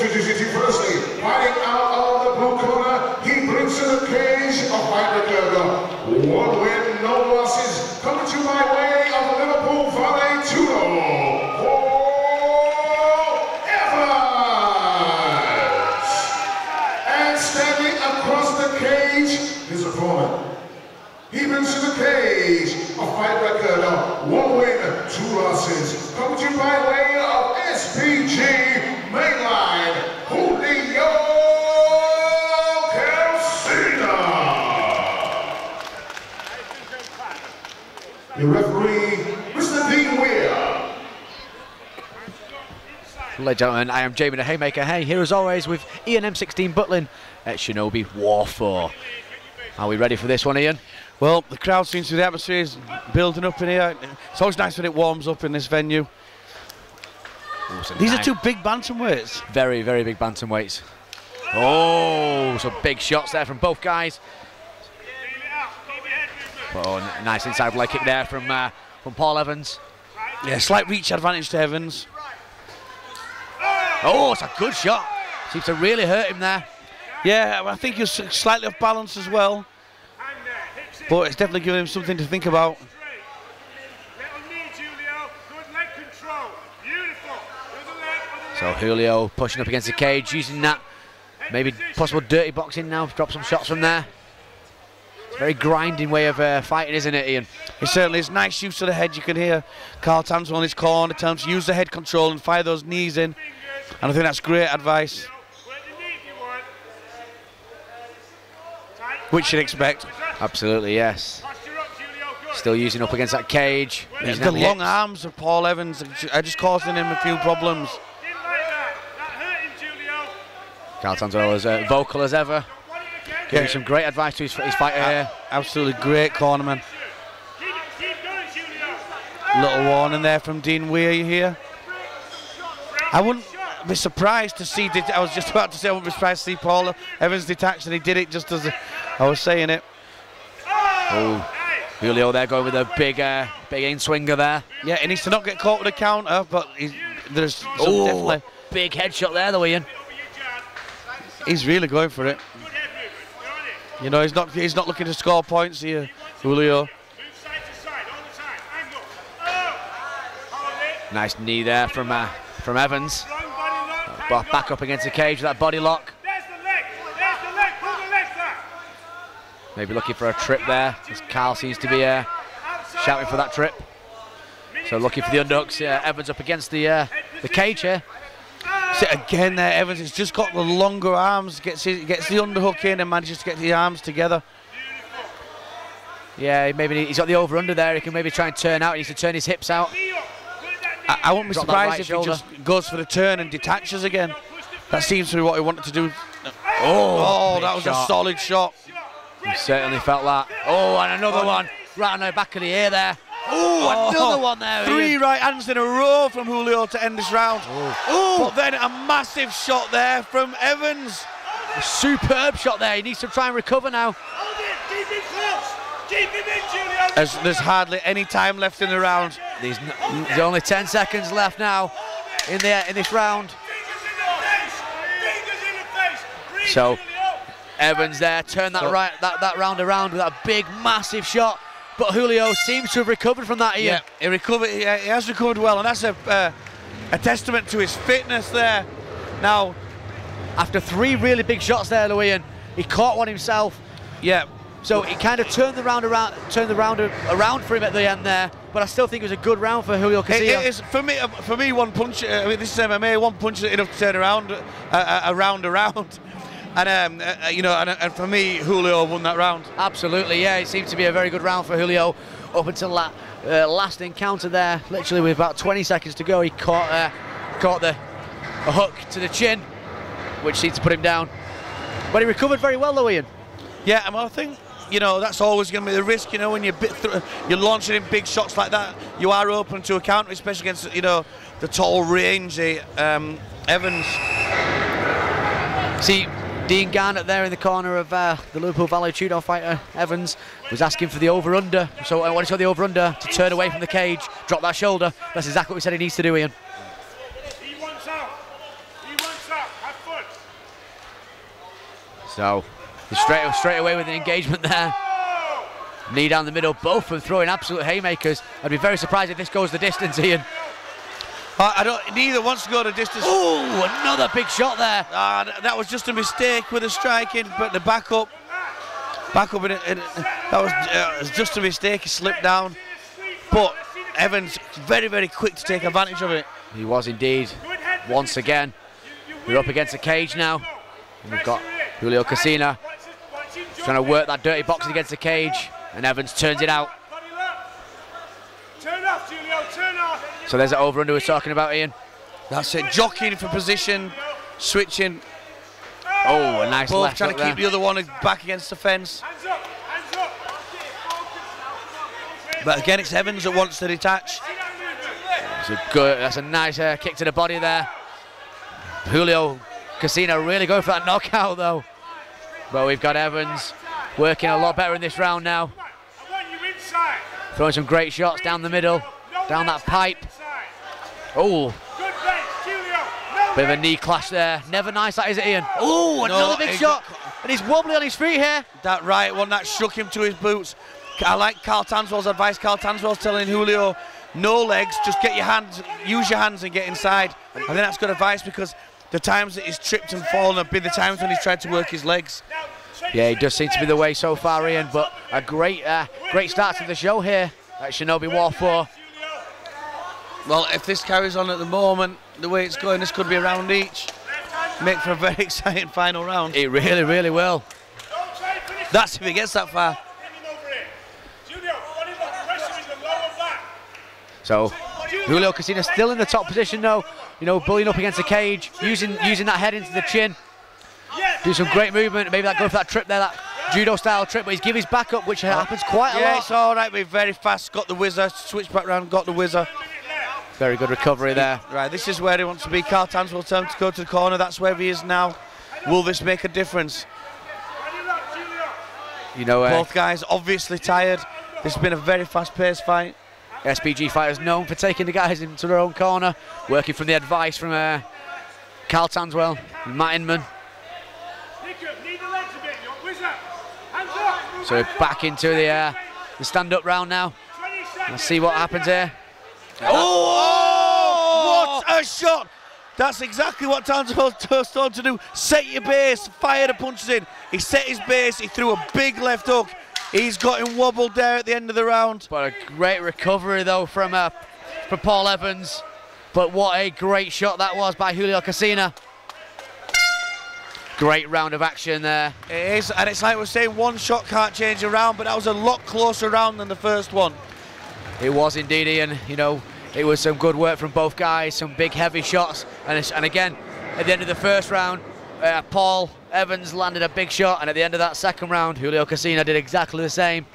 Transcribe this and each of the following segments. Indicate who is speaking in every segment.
Speaker 1: introducing to you firstly, fighting out of the blue corner, he brings to the cage a fight record. 1 win, no losses, coming to you by way of Liverpool Valley Tudo. And standing across the cage, his opponent. He brings to the cage a fight record of 1 win, 2 losses. Coming to you by way of SPG Mainline, Julio Calcina. The referee, Mr. Dean Weir.
Speaker 2: Ladies and gentlemen, I am Jamie the Haymaker. Hey, here as always with Ian M16 Butlin at Shinobi War 4. Are we ready for this one, Ian?
Speaker 3: Well, the crowd seems to be, the atmosphere is building up in here. It's always nice when it warms up in this venue. These are 2 big bantamweights.
Speaker 2: Very, very big bantamweights. Oh, some big shots there from both guys. Oh, nice inside leg kick there from Paul Evans.
Speaker 3: Yeah, slight reach advantage to Evans.
Speaker 2: Oh, it's a good shot. Seems to really hurt him there.
Speaker 3: Yeah, I think he was slightly off balance as well. But it's definitely giving him something to think about.
Speaker 2: So Julio pushing up against the cage, using that maybe possible dirty boxing now. Drop some shots from there. It's a very grinding way of fighting, isn't it, Ian?
Speaker 3: It certainly is. Nice use of the head. You can hear Carl Tanto on his corner telling him to use the head control and fire those knees in. And I think that's great advice, which you'd expect.
Speaker 2: Absolutely, yes. Still using up against that cage.
Speaker 3: The long arms of Paul Evans are just causing him a few problems.
Speaker 2: Carl Tanto as vocal as ever. Giving some great advice to his fighter here.
Speaker 3: Absolutely great cornerman. Little warning there from Dean Weir here. I wouldn't be surprised to see, I was just about to say I wouldn't be surprised to see Paul Evans detached, and he did it just as I was saying it.
Speaker 2: Oh, Julio there going with a big in-swinger there.
Speaker 3: Yeah, he needs to not get caught with a counter, but there's some definitely...
Speaker 2: Big headshot there though, Ian.
Speaker 3: He's really going for it. You know, he's not looking to score points here, Julio.
Speaker 2: Nice knee there from Evans. Back up against the cage with that body lock. Maybe looking for a trip there, as Carl seems to be shouting for that trip. So looking for the underhooks. Evans up against the cage here.
Speaker 3: See, again there, Evans has just got the longer arms, gets the underhook in and manages to get the arms together.
Speaker 2: Yeah, maybe he's got the over-under there. He can maybe try and turn out. He needs to turn his hips out.
Speaker 3: I wouldn't be surprised if he just goes for the turn and detaches again. That seems to be what he wanted to do. Oh, that was a solid shot.
Speaker 2: He certainly felt that. Oh, and another one right on the back of the ear there. Oh, another one there.
Speaker 3: 3 right hands in a row from Julio to end this round. But then a massive shot there from Evans.
Speaker 2: A superb shot there. He needs to try and recover now.
Speaker 3: As there's hardly any time left in the round.
Speaker 2: There's only 10 seconds left now in this round. So Evans there turned that that round around with that big massive shot. But Julio seems to have recovered from that, Ian.
Speaker 3: Yeah, he recovered. He has recovered well, and that's a testament to his fitness there. Now,
Speaker 2: after 3 really big shots there, Ian, he caught one himself.
Speaker 3: Yeah.
Speaker 2: So he kind of turned the round around for him at the end there. But I still think it was a good round for Julio Castillo.
Speaker 3: It is for me. One punch. I mean, this is MMA. One punch is enough to turn around a round around. And you know, and for me, Julio won that round.
Speaker 2: Absolutely, yeah. It seemed to be a very good round for Julio up until that last encounter there. Literally, with about 20 seconds to go, he caught a hook to the chin, which seemed to put him down. But he recovered very well, though, Ian.
Speaker 3: Yeah, I think, you know, that's always going to be the risk. You know, when you're launching in big shots like that, you are open to a counter, especially against, you know, the tall, rangy Evans.
Speaker 2: See, Dean Garnett there in the corner of the Liverpool Valley Judo fighter, Evans, was asking for the over-under. So when he saw the over-under, to turn away from the cage, drop that shoulder. That's exactly what we said he needs to do, Ian. So straight away with an engagement there. Knee down the middle, both of them throwing absolute haymakers. I'd be very surprised if this goes the distance, Ian.
Speaker 3: Neither wants to go the distance.
Speaker 2: Oh, another big shot there.
Speaker 3: That was just a mistake with the striking, but the back up in it, that was just a mistake. He slipped down, but Evans very, very quick to take advantage of it.
Speaker 2: He was indeed. Once again, we're up against the cage now. And we've got Julio Calcina trying to work that dirty boxing against the cage, and Evans turns it out. So there's an over-under we're talking about, Ian.
Speaker 3: That's it, jockeying for position, switching.
Speaker 2: Oh, a nice
Speaker 3: both
Speaker 2: left
Speaker 3: trying to keep the other one back against the fence. But again, it's Evans that wants to detach.
Speaker 2: That's a nice kick to the body there. Julio Calcina really going for that knockout though. But we've got Evans working a lot better in this round now. Throwing some great shots down the middle, down that pipe. Oh, bit of a knee clash there. Never nice that, is it, Ian? Oh, another big shot. And he's wobbly on his feet here.
Speaker 3: That right one, that shook him to his boots. I like Carl Tanswell's advice. Carl Tanswell's telling Julio, no legs, just get your hands, use your hands and get inside. I think that's good advice, because the times that he's tripped and fallen have been the times when he's tried to work his legs.
Speaker 2: Yeah, he does seem to be the way so far, Ian, but a great start to the show here at Shinobi War 4.
Speaker 3: Well, if this carries on at the moment, the way it's going, this could be a round each. Make for a very exciting final round.
Speaker 2: It really, really will.
Speaker 3: That's if he gets that far.
Speaker 2: So Julio Calcina still in the top position though, you know, bullying up against the cage, using that head into the chin. Do some great movement, maybe that go for that trip there, that judo style trip, but he's giving his back up, which happens quite a lot.
Speaker 3: Yeah, it's all right, we're very fast, got the whizzer, switched back round, got the whizzer.
Speaker 2: Very good recovery there.
Speaker 3: Right, this is where he wants to be. Carl Tanswell turn to go to the corner, that's where he is now. Will this make a difference?
Speaker 2: You know,
Speaker 3: both guys obviously tired. This has been a very fast-paced fight.
Speaker 2: SPG fighters known for taking the guys into their own corner, working from the advice from Carl Tanswell, Matt Inman. So we're back into the stand-up round now. Let's see what happens here.
Speaker 3: Oh, what a shot! That's exactly what Tanswell told to do. Set your base, fire the punches in. He set his base, he threw a big left hook. He's got him wobbled there at the end of the round.
Speaker 2: But a great recovery though from Paul Evans. But what a great shot that was by Julio Calcina. Great round of action there.
Speaker 3: It is, and it's like we're saying, one shot can't change a round, but that was a lot closer round than the first one.
Speaker 2: It was indeed, Ian. You know, it was some good work from both guys, some big heavy shots. And again, at the end of the first round, Paul Evans landed a big shot, and at the end of that second round, Julio Calcina did exactly the same.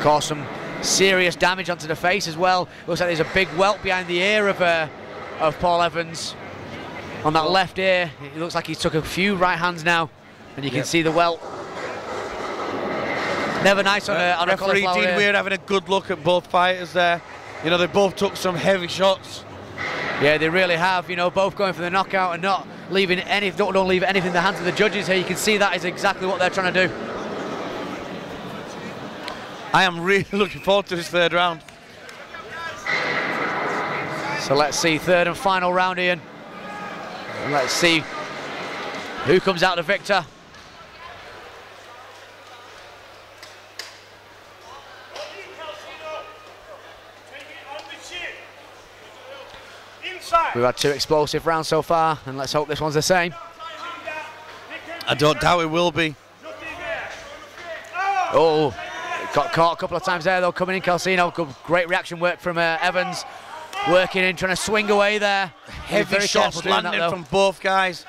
Speaker 2: Caused some serious damage onto the face as well. Looks like there's a big welt behind the ear of Paul Evans. On that left ear, it looks like he took a few right hands now, and you can see the welt. Never nice on a
Speaker 3: referee Dean Weir having a good look at both fighters there. You know, they both took some heavy shots.
Speaker 2: Yeah, they really have. You know, both going for the knockout and not leaving any. Don't leave anything in the hands of the judges here. You can see that is exactly what they're trying to do.
Speaker 3: I am really looking forward to this third round.
Speaker 2: So let's see, third and final round, Ian. And let's see who comes out the victor. We've had two explosive rounds so far, and let's hope this one's the same.
Speaker 3: I don't doubt it will be.
Speaker 2: Oh, got caught a couple of times there though, coming in Calcina. Great reaction work from Evans. Working in, trying to swing away there.
Speaker 3: Heavy shots landing from both guys.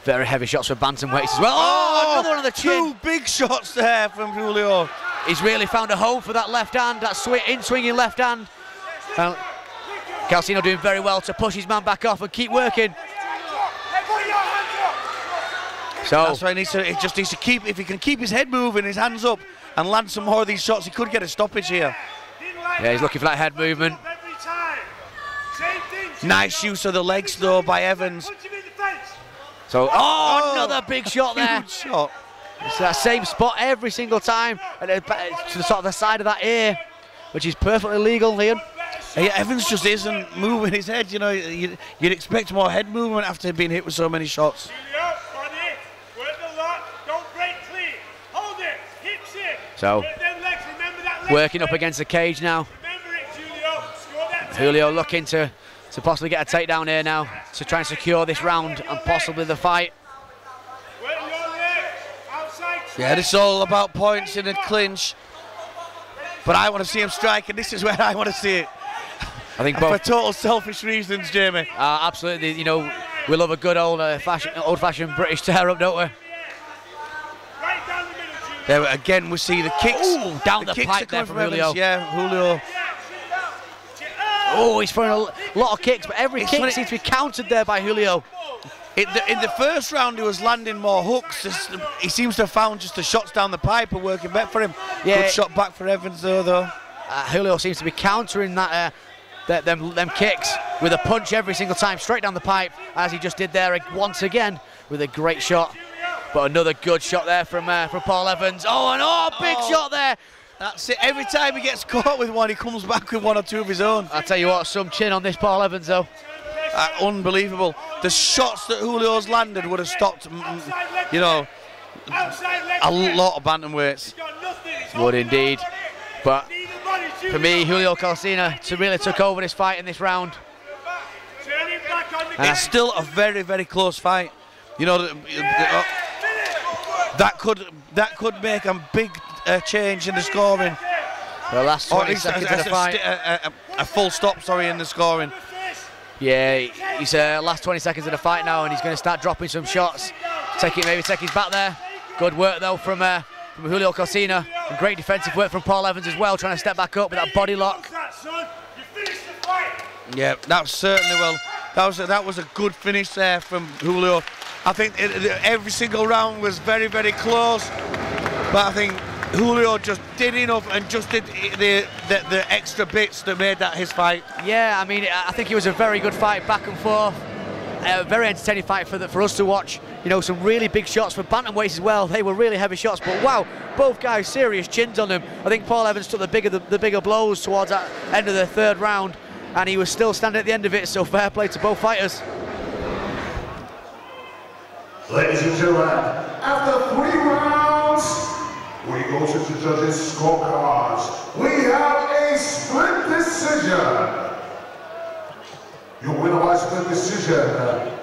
Speaker 2: Very heavy shots for bantamweights as well. Oh, another one on the chin.
Speaker 3: Two big shots there from Julio.
Speaker 2: He's really found a hole for that left hand, that in-swinging left hand. Calcina doing very well to push his man back off and keep working. So
Speaker 3: that's why he just needs to keep, if he can keep his head moving, his hands up, and land some more of these shots, he could get a stoppage here.
Speaker 2: Yeah, he's looking for that head movement.
Speaker 3: Nice use of the legs though by Evans.
Speaker 2: So, another big shot there.
Speaker 3: Huge shot.
Speaker 2: It's that same spot every single time, and to the sort of the side of that ear, which is perfectly legal, Liam.
Speaker 3: Yeah, Evans just isn't moving his head. You know, you'd expect more head movement after being hit with so many shots.
Speaker 2: So, working up against the cage now. Julio looking to possibly get a takedown here now to try and secure this round and possibly the fight.
Speaker 3: Yeah, it's all about points in a clinch. But I want to see him strike, and this is where I want to see it.
Speaker 2: I think both.
Speaker 3: For total selfish reasons, Jamie.
Speaker 2: Absolutely. You know, we love a good old-fashioned British tear-up, don't we?
Speaker 3: There again, we see the kicks.
Speaker 2: Ooh, down the
Speaker 3: kicks
Speaker 2: pipe there from Julio.
Speaker 3: Yeah, Julio.
Speaker 2: Oh, he's throwing a lot of kicks, but every kick seems to be countered there by Julio.
Speaker 3: In the first round, he was landing more hooks. He seems to have found just the shots down the pipe are working better for him. Yeah. Good shot back for Evans, though.
Speaker 2: Julio seems to be countering that them kicks with a punch every single time, straight down the pipe, as he just did there once again with a great shot. But another good shot there from Paul Evans. Big shot there.
Speaker 3: That's it. Every time he gets caught with one, he comes back with one or two of his own.
Speaker 2: I'll tell you what, some chin on this Paul Evans, though.
Speaker 3: Unbelievable. The shots that Julio's landed would have stopped, you know, a lot of bantamweights.
Speaker 2: Would indeed. But for me, Julio Calcina really took over this fight in this round.
Speaker 3: And it's still a very, very close fight. You know, that could make a big change in the scoring.
Speaker 2: The last 20 seconds of the fight.
Speaker 3: A full stop, sorry, in the scoring.
Speaker 2: Yeah, he's last 20 seconds of the fight now, and he's going to start dropping some shots. Maybe take his back there. Good work though from Julio Calcina, and great defensive work from Paul Evans as well, trying to step back up with that body lock.
Speaker 3: Yeah, that certainly well. That was a good finish there from Julio. I think every single round was very, very close, but I think Julio just did enough and just did the extra bits that made that his fight.
Speaker 2: Yeah, I mean, I think it was a very good fight, back and forth. A very entertaining fight for us to watch. You know, some really big shots for bantamweights as well. They were really heavy shots, but wow, both guys serious chins on them. I think Paul Evans took the bigger blows towards that end of the third round, and he was still standing at the end of it. So fair play to both fighters.
Speaker 1: Ladies and gentlemen, after 3 rounds, we go to the judges' scorecards. We have a split decision. Your winner by split decision